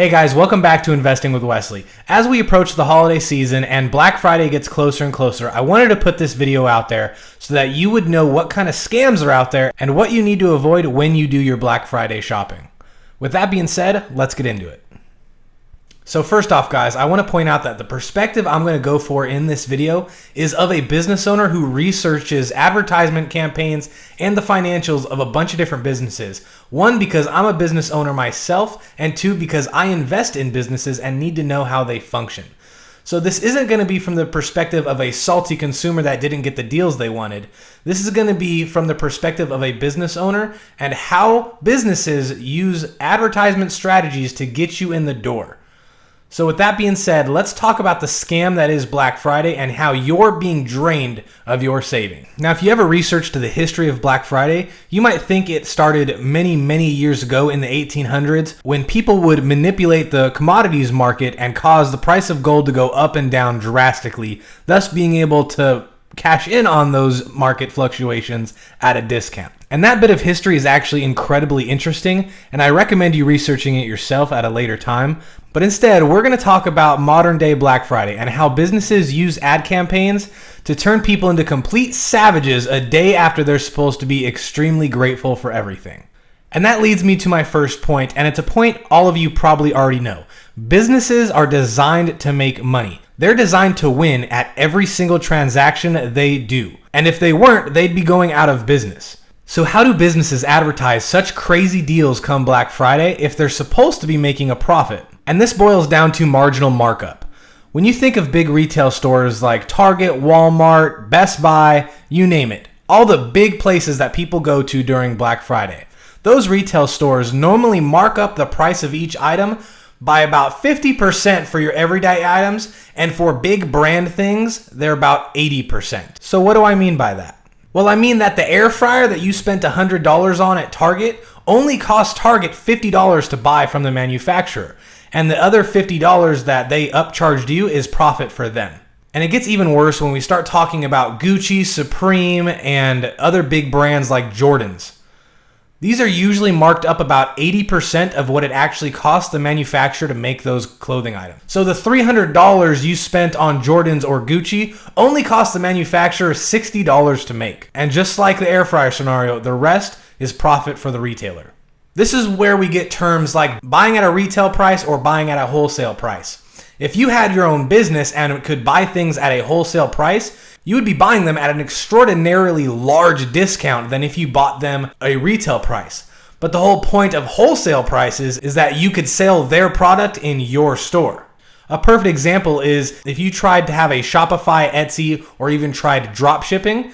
Hey guys, welcome back to Investing with Wesley. As we approach the holiday season and Black Friday gets closer and closer, I wanted to put this video out there so that you would know what kind of scams are out there and what you need to avoid when you do your Black Friday shopping. With that being said, let's get into it. So first off, guys, I want to point out that the perspective I'm going to go for in this video is of a business owner who researches advertisement campaigns and the financials of a bunch of different businesses. One, because I'm a business owner myself, and two, because I invest in businesses and need to know how they function. So this isn't going to be from the perspective of a salty consumer that didn't get the deals they wanted. This is going to be from the perspective of a business owner and how businesses use advertisement strategies to get you in the door. So with that being said, let's talk about the scam that is Black Friday and how you're being drained of your saving. Now, if you ever researched the history of Black Friday, you might think it started many years ago in the 1800s when people would manipulate the commodities market and cause the price of gold to go up and down drastically, thus being able to cash in on those market fluctuations at a discount. And that bit of history is actually incredibly interesting, and I recommend you researching it yourself at a later time. But instead, we're going to talk about modern day Black Friday and how businesses use ad campaigns to turn people into complete savages a day after they're supposed to be extremely grateful for everything. And that leads me to my first point, and it's a point all of you probably already know. Businesses are designed to make money. They're designed to win at every single transaction they do. And if they weren't, they'd be going out of business. So how do businesses advertise such crazy deals come Black Friday if they're supposed to be making a profit? And this boils down to marginal markup. When you think of big retail stores like Target, Walmart, Best Buy, you name it, all the big places that people go to during Black Friday, those retail stores normally mark up the price of each item by about 50% for your everyday items, and for big brand things, they're about 80%. So what do I mean by that? Well, I mean that the air fryer that you spent $100 on at Target only cost Target $50 to buy from the manufacturer, and the other $50 that they upcharged you is profit for them. And it gets even worse when we start talking about Gucci, Supreme, and other big brands like Jordan's. These are usually marked up about 80% of what it actually costs the manufacturer to make those clothing items. So the $300 you spent on Jordans or Gucci only cost the manufacturer $60 to make. And just like the air fryer scenario, the rest is profit for the retailer. This is where we get terms like buying at a retail price or buying at a wholesale price. If you had your own business and could buy things at a wholesale price, you would be buying them at an extraordinarily large discount than if you bought them a retail price. But the whole point of wholesale prices is that you could sell their product in your store. A perfect example is if you tried to have a Shopify, Etsy, or even tried drop shipping,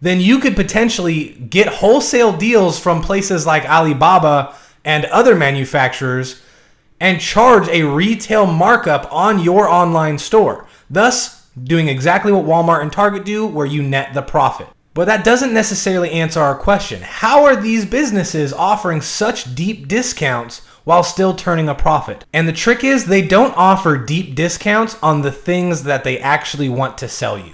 then you could potentially get wholesale deals from places like Alibaba and other manufacturers and charge a retail markup on your online store, thus doing exactly what Walmart and Target do, where you net the profit. But that doesn't necessarily answer our question. How are these businesses offering such deep discounts while still turning a profit? And the trick is they don't offer deep discounts on the things that they actually want to sell you.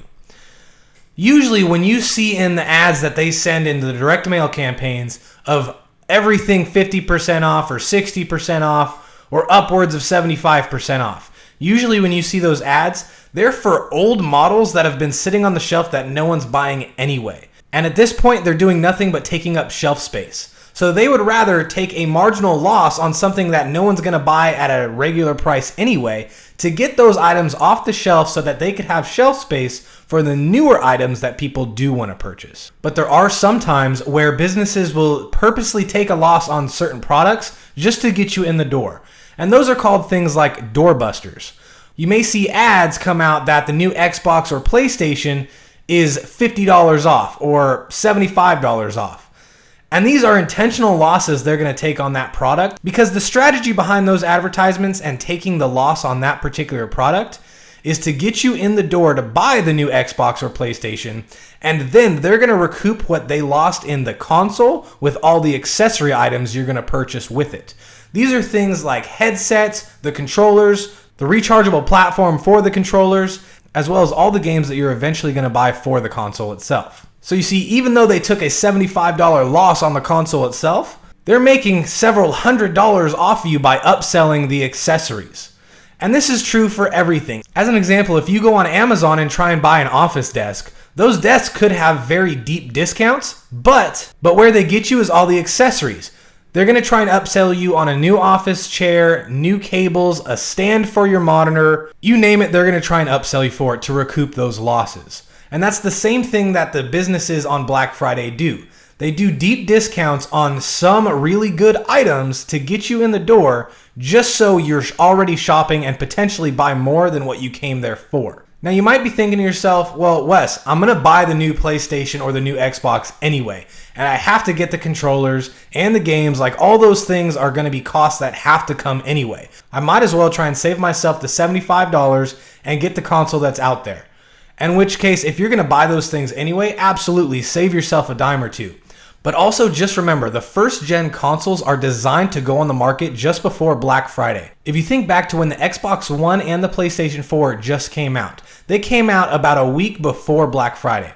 Usually when you see in the ads that they send into the direct mail campaigns of everything 50% off or 60% off or upwards of 75% off, usually when you see those ads, they're for old models that have been sitting on the shelf that no one's buying anyway. And at this point, they're doing nothing but taking up shelf space. So they would rather take a marginal loss on something that no one's going to buy at a regular price anyway to get those items off the shelf so that they could have shelf space for the newer items that people do want to purchase. But there are some times where businesses will purposely take a loss on certain products just to get you in the door. And those are called things like doorbusters. You may see ads come out that the new Xbox or PlayStation is $50 off or $75 off. And these are intentional losses they're going to take on that product because the strategy behind those advertisements and taking the loss on that particular product is to get you in the door to buy the new Xbox or PlayStation, and then they're going to recoup what they lost in the console with all the accessory items you're going to purchase with it. These are things like headsets, the controllers, the rechargeable platform for the controllers, as well as all the games that you're eventually going to buy for the console itself. So you see, even though they took a $75 loss on the console itself, they're making several $100s off you by upselling the accessories. And this is true for everything. As an example, if you go on Amazon and try and buy an office desk, those desks could have very deep discounts, but where they get you is all the accessories. They're going to try and upsell you on a new office chair, new cables, a stand for your monitor, you name it, they're going to try and upsell you for it to recoup those losses. And that's the same thing that the businesses on Black Friday do. They do deep discounts on some really good items to get you in the door just so you're already shopping and potentially buy more than what you came there for. Now you might be thinking to yourself, well, Wes, I'm going to buy the new PlayStation or the new Xbox anyway, and I have to get the controllers and the games, like all those things are going to be costs that have to come anyway. I might as well try and save myself the $75 and get the console that's out there. In which case, if you're going to buy those things anyway, absolutely save yourself a dime or two. But also just remember, the first gen consoles are designed to go on the market just before Black Friday. If you think back to when the Xbox One and the PlayStation 4 just came out, they came out about a week before Black Friday.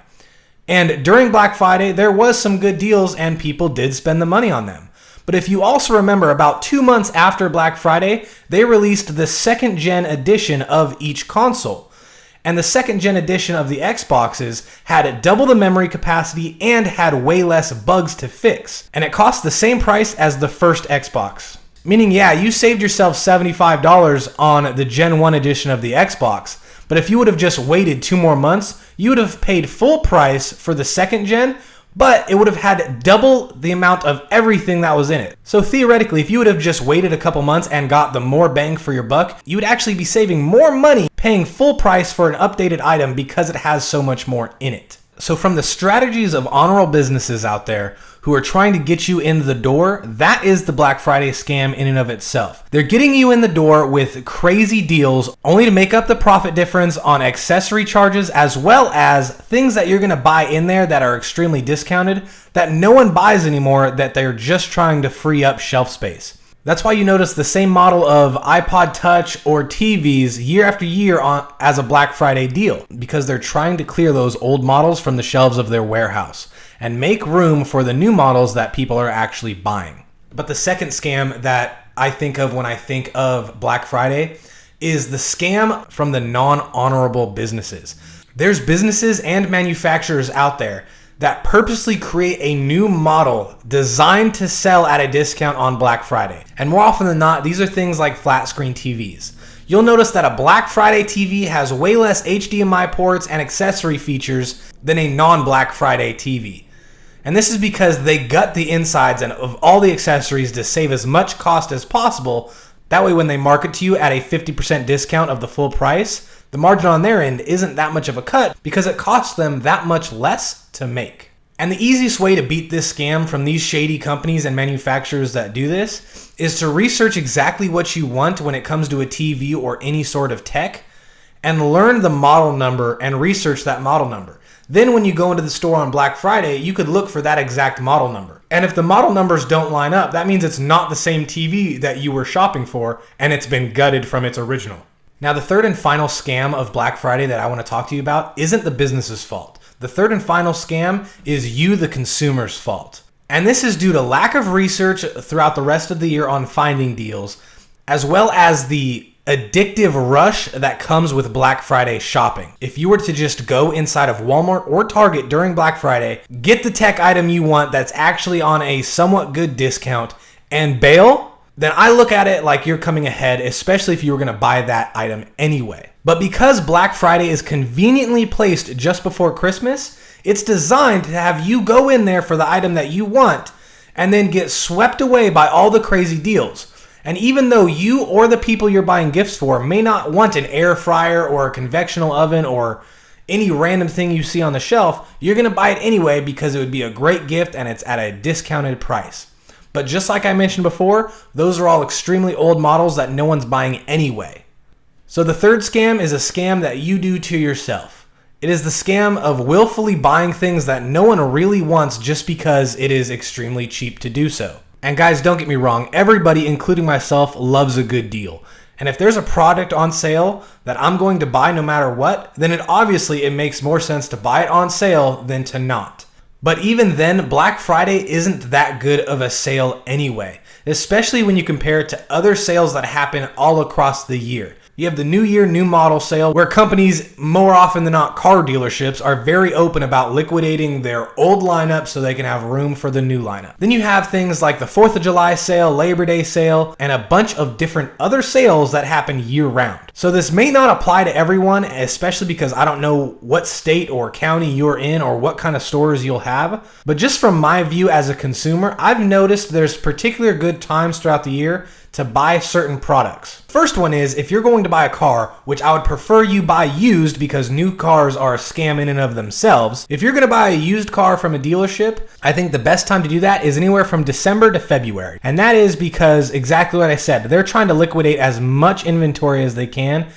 And during Black Friday, there was some good deals and people did spend the money on them. But if you also remember, about 2 months after Black Friday, they released the second gen edition of each console. And the second gen edition of the Xboxes had double the memory capacity and had way less bugs to fix. And it cost the same price as the first Xbox. Meaning, yeah, you saved yourself $75 on the Gen 1 edition of the Xbox. But if you would have just waited 2 more months, you would have paid full price for the second gen, but it would have had double the amount of everything that was in it. So theoretically, if you would have just waited a couple months and got the more bang for your buck, you would actually be saving more money paying full price for an updated item because it has so much more in it. So from the strategies of honorable businesses out there who are trying to get you in the door, that is the Black Friday scam in and of itself. They're getting you in the door with crazy deals only to make up the profit difference on accessory charges as well as things that you're gonna buy in there that are extremely discounted that no one buys anymore, that they're just trying to free up shelf space. That's why you notice the same model of iPod Touch or TVs year after year as a Black Friday deal, because they're trying to clear those old models from the shelves of their warehouse and make room for the new models that people are actually buying. But the second scam that I think of when I think of Black Friday is the scam from the non-honorable businesses. There's businesses and manufacturers out there that purposely create a new model designed to sell at a discount on Black Friday. And more often than not, these are things like flat screen TVs. You'll notice that a Black Friday TV has way less HDMI ports and accessory features than a non-Black Friday TV. And this is because they gut the insides and of all the accessories to save as much cost as possible. That way when they market to you at a 50% discount of the full price, the margin on their end isn't that much of a cut because it costs them that much less to make. And the easiest way to beat this scam from these shady companies and manufacturers that do this is to research exactly what you want when it comes to a TV or any sort of tech and learn the model number and research that model number. Then when you go into the store on Black Friday, you could look for that exact model number. And if the model numbers don't line up, that means it's not the same TV that you were shopping for and it's been gutted from its original. Now, the third and final scam of Black Friday that I want to talk to you about isn't the business's fault. The third and final scam is you, the consumer's fault. And this is due to lack of research throughout the rest of the year on finding deals, as well as the addictive rush that comes with Black Friday shopping. If you were to just go inside of Walmart or Target during Black Friday, get the tech item you want that's actually on a somewhat good discount, and bail, then I look at it like you're coming ahead, especially if you were going to buy that item anyway. But because Black Friday is conveniently placed just before Christmas, it's designed to have you go in there for the item that you want and then get swept away by all the crazy deals. And even though you or the people you're buying gifts for may not want an air fryer or a convectional oven or any random thing you see on the shelf, you're going to buy it anyway because it would be a great gift and it's at a discounted price. But just like I mentioned before, those are all extremely old models that no one's buying anyway. So the third scam is a scam that you do to yourself. It is the scam of willfully buying things that no one really wants just because it is extremely cheap to do so. And guys, don't get me wrong, everybody, including myself, loves a good deal. And if there's a product on sale that I'm going to buy no matter what, then it makes more sense to buy it on sale than to not. But even then, Black Friday isn't that good of a sale anyway, especially when you compare it to other sales that happen all across the year. You have the New Year, New Model sale, where companies, more often than not car dealerships, are very open about liquidating their old lineup so they can have room for the new lineup. Then you have things like the 4th of July sale, Labor Day sale, and a bunch of different other sales that happen year round. So this may not apply to everyone, especially because I don't know what state or county you're in or what kind of stores you'll have. But just from my view as a consumer, I've noticed there's particular good times throughout the year to buy certain products. First one is, if you're going to buy a car, which I would prefer you buy used because new cars are a scam in and of themselves. If you're gonna buy a used car from a dealership, I think the best time to do that is anywhere from December to February. And that is because exactly what I said, they're trying to liquidate as much inventory as they can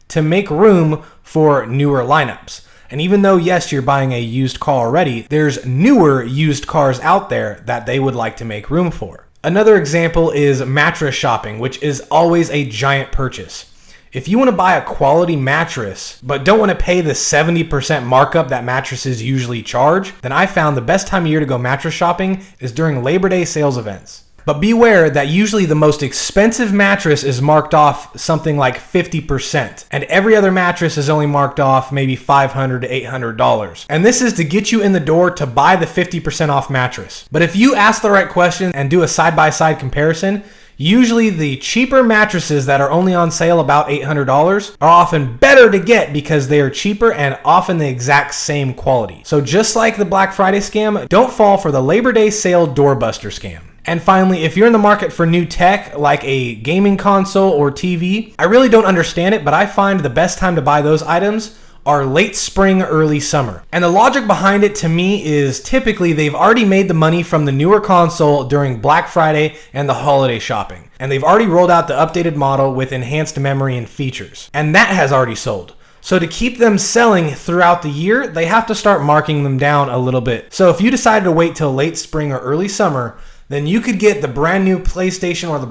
to make room for newer lineups. And even though, yes, you're buying a used car already, there's newer used cars out there that they would like to make room for. Another example is Mattress Shopping, which is always a giant purchase. If you want to buy a quality mattress, but don't want to pay the 70% markup that mattresses usually charge, then I found the best time of year to go mattress shopping is during Labor Day sales events. But beware that usually the most expensive mattress is marked off something like 50%, and every other mattress is only marked off maybe $500 to $800. And this is to get you in the door to buy the 50% off mattress. But if you ask the right question and do a side-by-side comparison, usually the cheaper mattresses that are only on sale about $800 are often better to get because they are cheaper and often the exact same quality. So just like the Black Friday scam, don't fall for the Labor Day sale doorbuster scam. And finally, if you're in the market for new tech like a gaming console or TV, I really don't understand it, but I find the best time to buy those items are late spring, early summer. And the logic behind it to me is typically they've already made the money from the newer console during Black Friday and the holiday shopping. And they've already rolled out the updated model with enhanced memory and features. And that has already sold. So to keep them selling throughout the year, they have to start marking them down a little bit. So if you decided to wait till late spring or early summer, then you could get the brand new PlayStation or the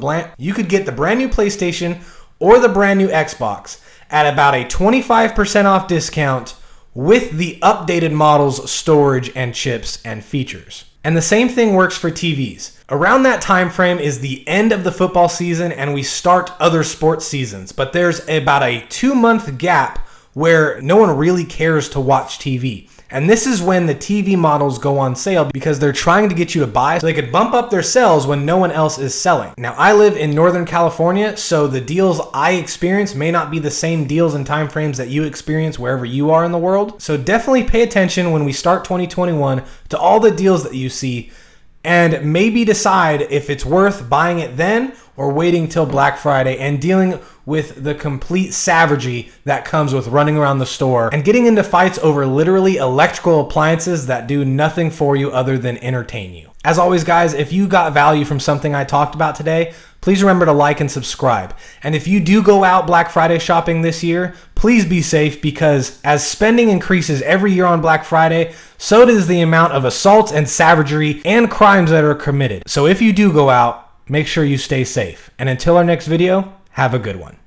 brand new Xbox at about a 25% off discount with the updated model's storage and chips and features. And the same thing works for TVs. Around that time frame is the end of the football season and we start other sports seasons, but there's about a 2-month gap where no one really cares to watch TV. And this is when the TV models go on sale because they're trying to get you to buy so they could bump up their sales when no one else is selling. Now, I live in Northern California, so the deals I experience may not be the same deals and time frames that you experience wherever you are in the world. So definitely pay attention when we start 2021 to all the deals that you see and maybe decide if it's worth buying it then or waiting till Black Friday and dealing with the complete savagery that comes with running around the store and getting into fights over literally electrical appliances that do nothing for you other than entertain you. As always, guys, if you got value from something I talked about today, please remember to like and subscribe. And if you do go out Black Friday shopping this year, please be safe because as spending increases every year on Black Friday, so does the amount of assaults and savagery and crimes that are committed. So if you do go out, make sure you stay safe. And until our next video, have a good one.